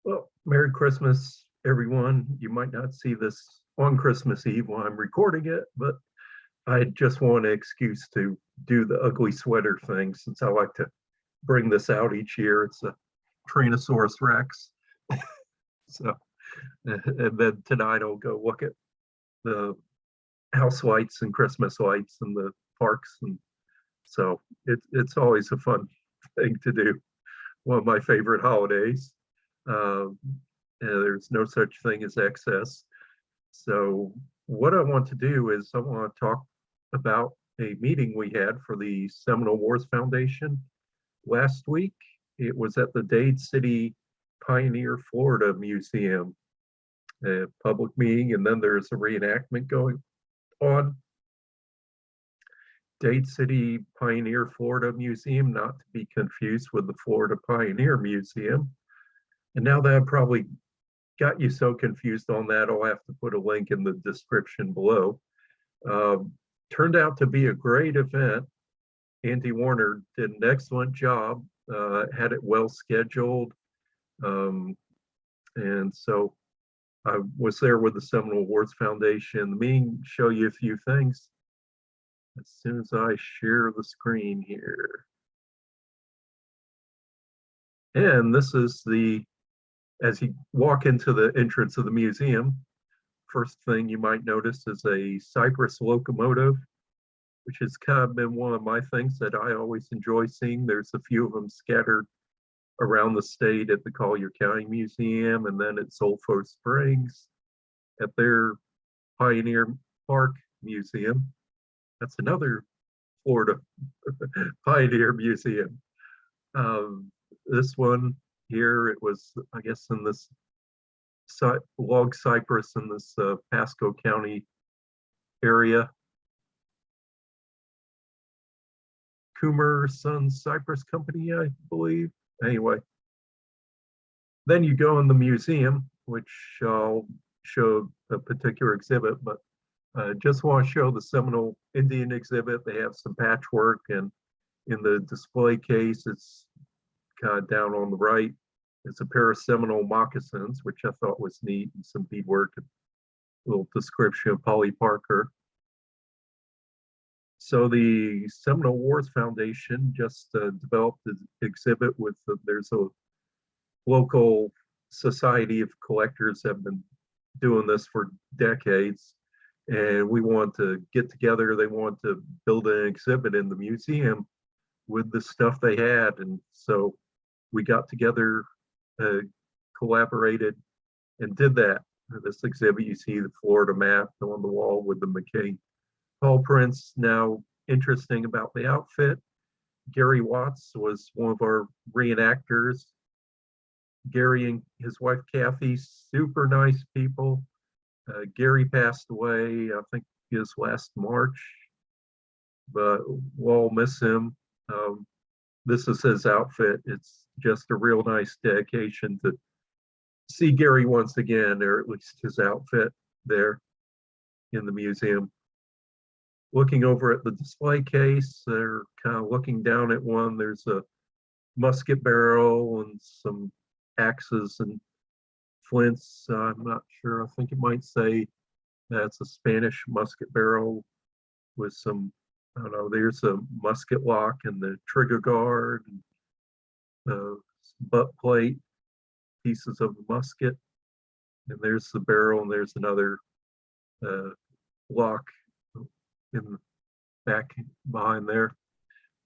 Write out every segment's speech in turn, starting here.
Well, Merry Christmas, everyone. You might not see this on Christmas Eve while I'm recording it, but I just want an excuse to do the ugly sweater thing since I like to bring this out each year. It's a Tyrannosaurus Rex. So, and then tonight I'll go look at the house lights and Christmas lights and the parks. And so it's always a fun thing to do. One of my favorite holidays. Um, there's no such thing as excess. So what I want to do is I want to talk about a meeting we had for the Seminole Wars Foundation last week. It was at the Dade City Pioneer, Florida Museum, a public meeting, and then there's a reenactment going on. Dade City Pioneer, Florida Museum, not to be confused with the Florida Pioneer Museum. And now that I've probably got you so confused on that, I'll have to put a link in the description below. Turned out to be a great event. Andy Warner did an excellent job, had it well scheduled. And so I was there with the Seminole Wars Foundation. The meeting show you a few things as soon as I share the screen here. And this is as you walk into the entrance of the museum, first thing you might notice is a Cypress locomotive, which has kind of been one of my things that I always enjoy seeing. There's a few of them scattered around the state at the Collier County Museum, and then at Sulphur Springs at their Pioneer Park Museum. That's another Florida Pioneer Museum. This one here, it was, I guess, in this log cypress in this Pasco County area. Coomer Sons Cypress Company, I believe. Anyway, then you go in the museum, which I'll show a particular exhibit, but just want to show the Seminole Indian exhibit. They have some patchwork, and in the display case, it's kind of down on the right. It's a pair of Seminole moccasins, which I thought was neat, and some beadwork, and a little description of Polly Parker. So the Seminole Wars Foundation just developed an exhibit with, there's a local society of collectors that have been doing this for decades. And we want to get together, they want to build an exhibit in the museum with the stuff they had. And so we got together, collaborated, and did that. This exhibit, you see the Florida map on the wall with the McCain paw prints. Now, interesting about the outfit, Gary Watts was one of our reenactors. Gary and his wife Kathy, super nice people. Gary passed away, I think it was last March, but we'll miss him. This is his outfit. It's just a real nice dedication to see Gary once again, or at least his outfit there in the museum. Looking over at the display case, they're kind of looking down at one. There's a musket barrel and some axes and flints. I'm not sure. I think it might say that's a Spanish musket barrel with some, I don't know, there's a musket lock and the trigger guard, and butt plate, pieces of the musket. And there's the barrel, and there's another lock in the back behind there.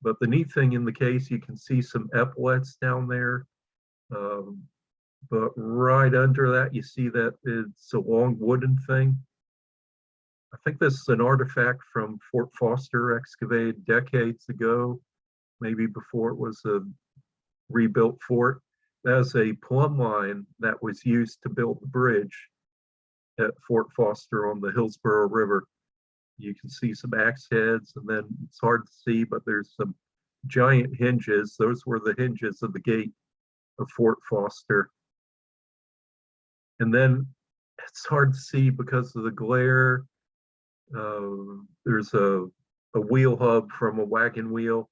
But the neat thing in the case, you can see some epaulets down there. But right under that, you see that it's a long wooden thing. I think this is an artifact from Fort Foster, excavated decades ago, maybe before it was a rebuilt fort. That's a plumb line that was used to build the bridge at Fort Foster on the Hillsborough River. You can see some axe heads, and then it's hard to see, but there's some giant hinges. Those were the hinges of the gate of Fort Foster. And then it's hard to see because of the glare. There's a wheel hub from a wagon wheel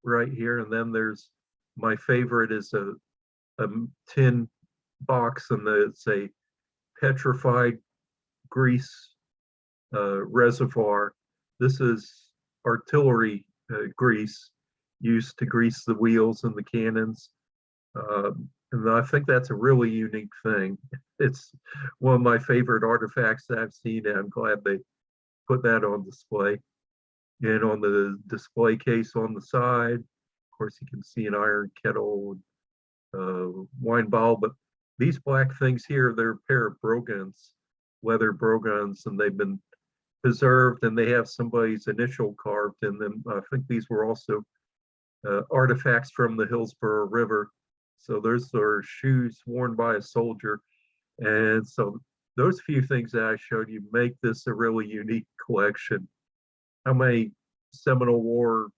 right here. And then there's, my favorite is a tin box, and it's a petrified grease reservoir. This is artillery grease used to grease the wheels and the cannons. And I think that's a really unique thing. It's one of my favorite artifacts that I've seen, and I'm glad they put that on display. And on the display case on the side, of course, you can see an iron kettle, wine bottle, but these black things here, they're a pair of brogans, leather brogans, and they've been preserved, and they have somebody's initial carved in them. I think these were also artifacts from the Hillsborough River. So those are shoes worn by a soldier. And so those few things that I showed you make this a really unique collection. How many Seminole War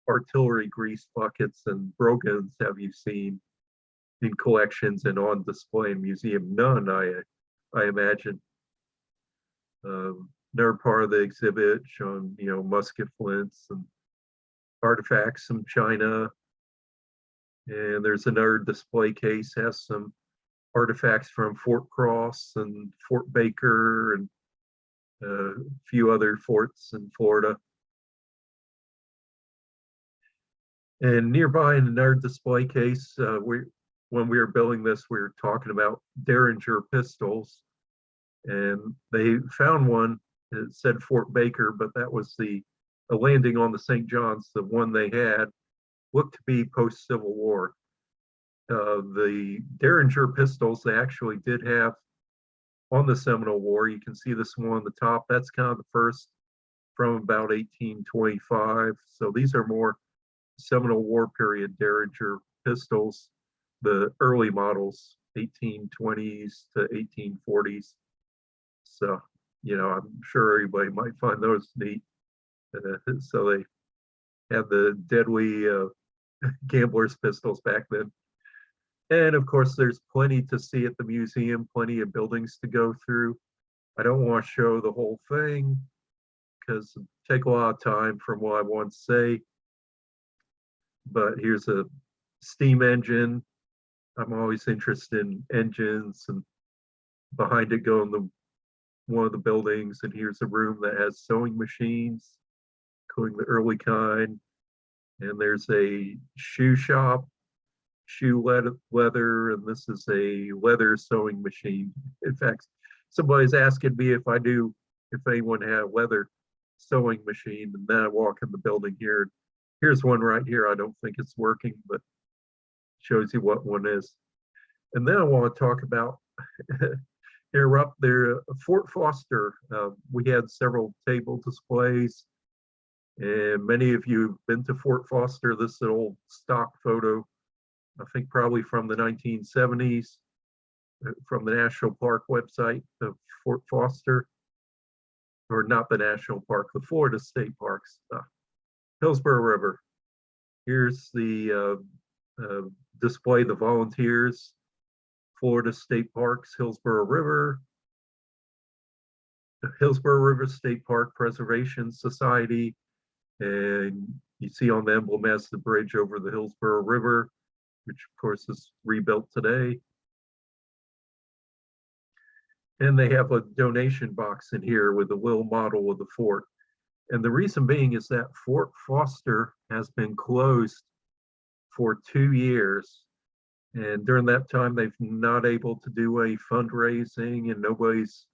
artillery grease buckets and brogans have you seen in collections and on display in museum? None, I imagine. Another part of the exhibit showing, musket flints and artifacts from China. And there's another display case, has some artifacts from Fort Cross and Fort Baker and a few other forts in Florida. And nearby in another display case, when we were building this, we were talking about Derringer pistols. And they found one, it said Fort Baker, but that was a landing on the St. John's. The one they had looked to be post-Civil War. The Derringer pistols they actually did have on the Seminole War. You can see this one on the top. That's kind of the first from about 1825. So these are more Seminole War period Derringer pistols, the early models, 1820s to 1840s. So, I'm sure everybody might find those neat. So they had the deadly gambler's pistols back then. And of course, there's plenty to see at the museum, plenty of buildings to go through. I don't want to show the whole thing because it take a lot of time from what I want to say. But here's a steam engine. I'm always interested in engines, and behind it go in one of the buildings, and here's a room that has sewing machines, including the early kind. And there's a shoe shop, shoe leather, and this is a leather sewing machine. In fact, somebody's asking me if anyone had a leather sewing machine, and then I walk in the building here. Here's one right here. I don't think it's working, but shows you what one is. And then I want to talk about here up there, Fort Foster. We had several table displays, and many of you have been to Fort Foster. This is an old stock photo, I think probably from the 1970s, from the National Park website of Fort Foster, or not the National Park, the Florida State Parks, Hillsborough River. Here's the display, the volunteers, Florida State Parks, Hillsborough River, the Hillsborough River State Park Preservation Society, and you see on the emblem as the bridge over the Hillsborough River, which of course is rebuilt today. And they have a donation box in here with a little model of the fort. And the reason being is that Fort Foster has been closed for 2 years. And during that time, they've not able to do any fundraising, and nobody's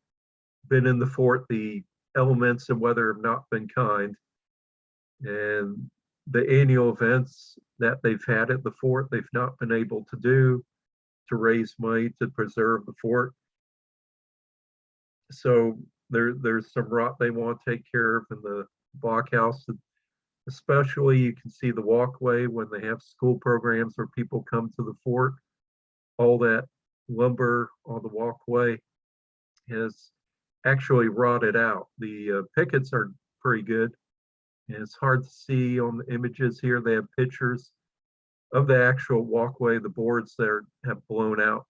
been in the fort. The elements and weather have not been kind. And the annual events that they've had at the fort, they've not been able to do to raise money to preserve the fort. So there's some rot they want to take care of in the blockhouse. Especially, you can see the walkway when they have school programs where people come to the fort. All that lumber on the walkway has actually rotted out. The pickets are pretty good, and it's hard to see on the images here. They have pictures of the actual walkway, the boards there have blown out.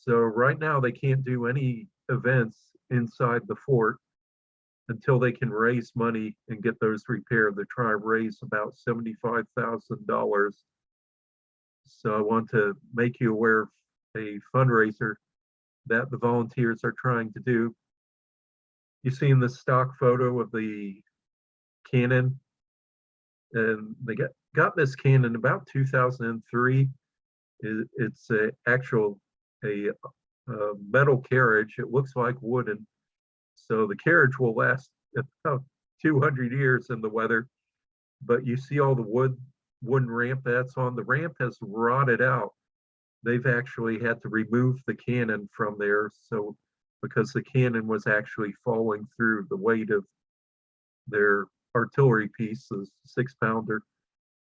So right now they can't do any events inside the fort until they can raise money and get those repaired. They're trying to raise about $75,000. So I want to make you aware of a fundraiser that the volunteers are trying to do. You've seen the stock photo of the cannon, and they got this cannon about 2003. It's a actual a, a metal carriage. It looks like wooden, so the carriage will last about 200 years in the weather. But you see all the wooden ramp that's on. The ramp has rotted out. They've actually had to remove the cannon from there, so because the cannon was actually falling through the weight of their artillery piece, the 6-pounder,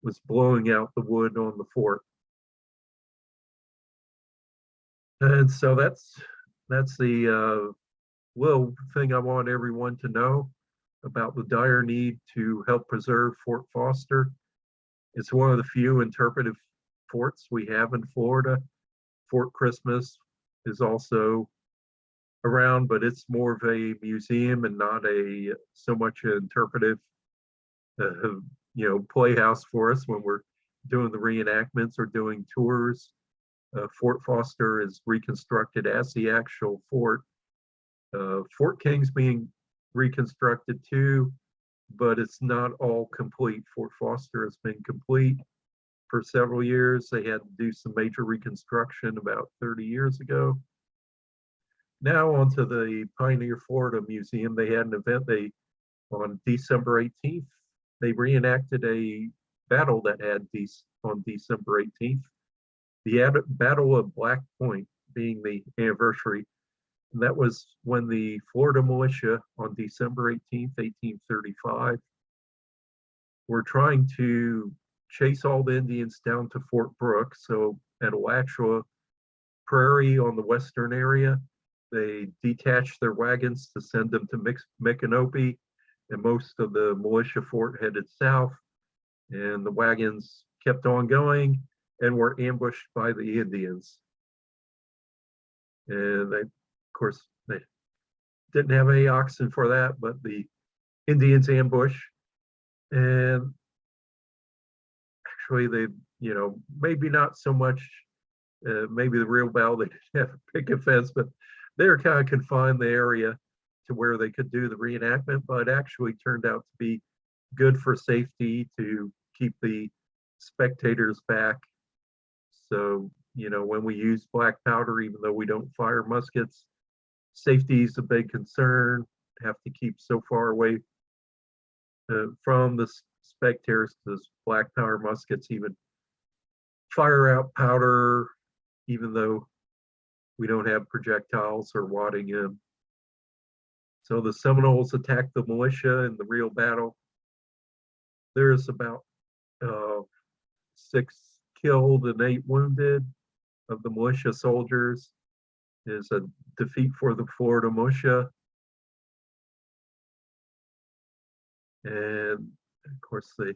was blowing out the wood on the fort. And so that's the little thing I want everyone to know about the dire need to help preserve Fort Foster. It's one of the few interpretive forts we have in Florida. Fort Christmas is also around, but it's more of a museum and not a so much interpretive, playhouse for us when we're doing the reenactments or doing tours. Fort Foster is reconstructed as the actual fort. Fort King's being reconstructed too, but it's not all complete. Fort Foster has been complete for several years. They had to do some major reconstruction about 30 years ago. Now onto the Pioneer Florida Museum. They had an event on December 18th. They reenacted a battle that had on December 18th. The Battle of Black Point being the anniversary. And that was when the Florida militia on December 18th, 1835, were trying to chase all the Indians down to Fort Brooke. So at Alachua Prairie on the western area, they detached their wagons to send them to Micanopy, and most of the militia fort headed south, and the wagons kept on going and were ambushed by the Indians. And they, of course, they didn't have any oxen for that, but the Indians ambush. And actually, they, maybe not so much, maybe the real battle, they didn't have a picket fence, but they were kind of confined the area to where they could do the reenactment, but actually turned out to be good for safety to keep the spectators back. So, when we use black powder, even though we don't fire muskets, safety is a big concern. Have to keep so far away from the spectators because black powder muskets even fire out powder, even though we don't have projectiles or wadding in. So the Seminoles attacked the militia in the real battle. There's about 6 killed and 8 wounded of the militia soldiers. Is a defeat for the Florida militia. And of course they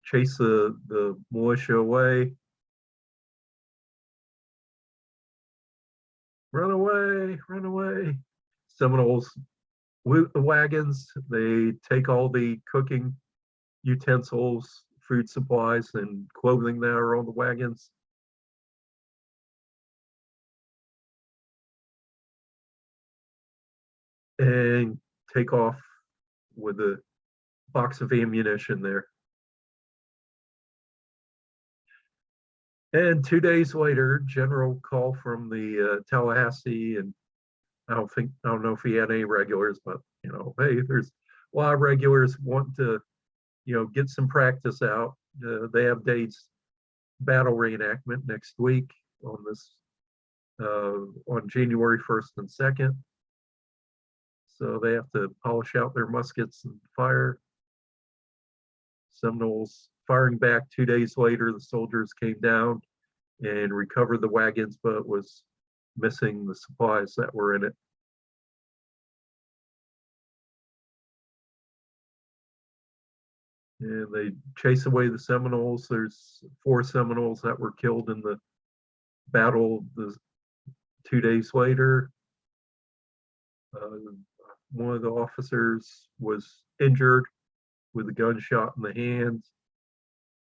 chase the militia away. Run away, run away. Seminoles loot the wagons. They take all the cooking utensils, food supplies, and clothing that are on the wagons. And take off with a box of ammunition there. And 2 days later, general call from the Tallahassee, and I don't know if he had any regulars, but hey, there's a lot of regulars want to, get some practice out. They have Dade's battle reenactment next week on January 1st and 2nd. So they have to polish out their muskets and fire. Seminoles firing back 2 days later, the soldiers came down and recovered the wagons, but was missing the supplies that were in it. And they chase away the Seminoles. There's 4 Seminoles that were killed in the battle 2 days later. One of the officers was injured with a gunshot in the hand,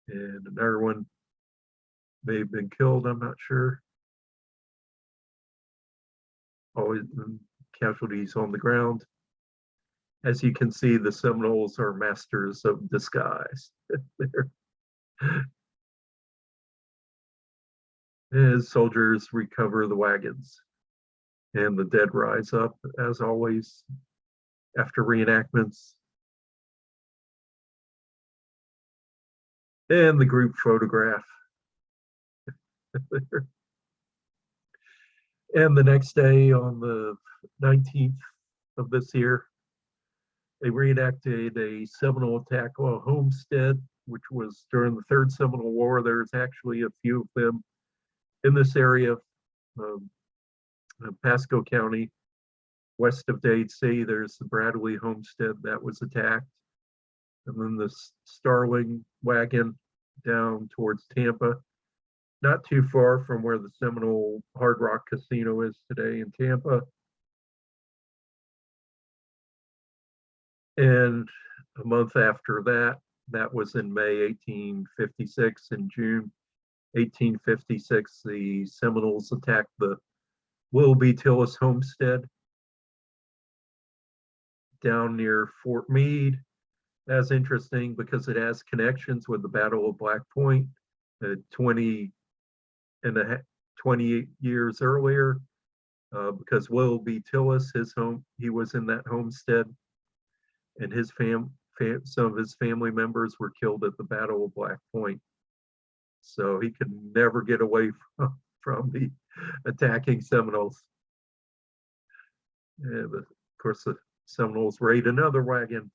and another one may have been killed, I'm not sure. always casualties on the ground. As you can see, the Seminoles are masters of disguise. As soldiers recover the wagons, and the dead rise up, as always, after reenactments. And the group photograph. And the next day, on the 19th of this year, they reenacted a Seminole attack on a homestead, which was during the Third Seminole War. There's actually a few of them in this area of Pasco County, west of Dade City. There's the Bradley homestead that was attacked. And then the Starling wagon down towards Tampa, not too far from where the Seminole Hard Rock Casino is today in Tampa. And a month after that, that was in May 1856. In June 1856, the Seminoles attacked the Willoughby Tillis homestead down near Fort Meade. That's interesting because it has connections with the Battle of Black Point 28 years earlier, because Willoughby Tillis, he was in that homestead, and his some of his family members were killed at the Battle of Black Point. So he could never get away from the attacking Seminoles. And of course, the Seminoles raid another wagon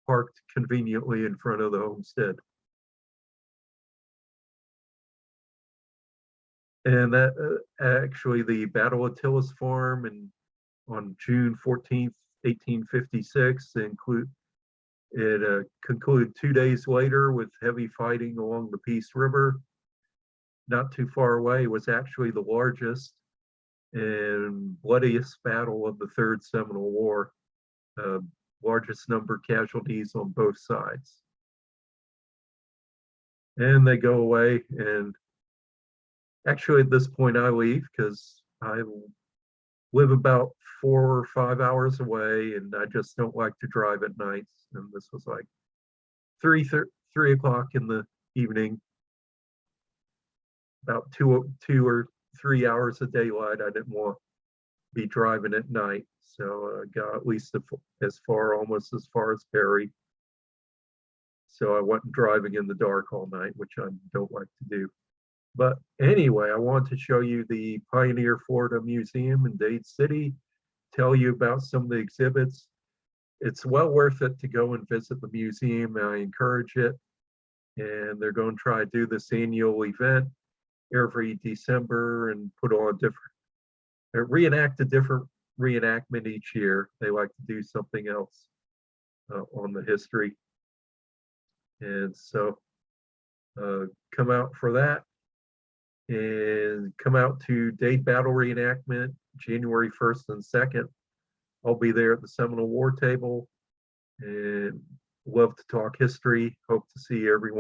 parked conveniently in front of the homestead. And that actually, the Battle of Tillis Farm on June 14th, 1856, concluded 2 days later with heavy fighting along the Peace River. Not too far away, was actually the largest and bloodiest battle of the Third Seminole War. Largest number of casualties on both sides. And they go away, and actually at this point I leave because I live about 4 or 5 hours away, and I just don't like to drive at nights. And this was like 3 o'clock in the evening, about 2 or 3 hours of daylight. I didn't want to be driving at night, so I got at least almost as far as Perry. So I wasn't driving in the dark all night, which I don't like to do. But anyway, I want to show you the Pioneer Florida Museum in Dade City, tell you about some of the exhibits. It's well worth it to go and visit the museum. I encourage it. And they're going to try to do this annual event every December and reenact a different reenactment each year. They like to do something else on the history. And so come out for that. And come out to Dade Battle Reenactment, January 1st and 2nd. I'll be there at the Seminole War table, and love to talk history. Hope to see everyone.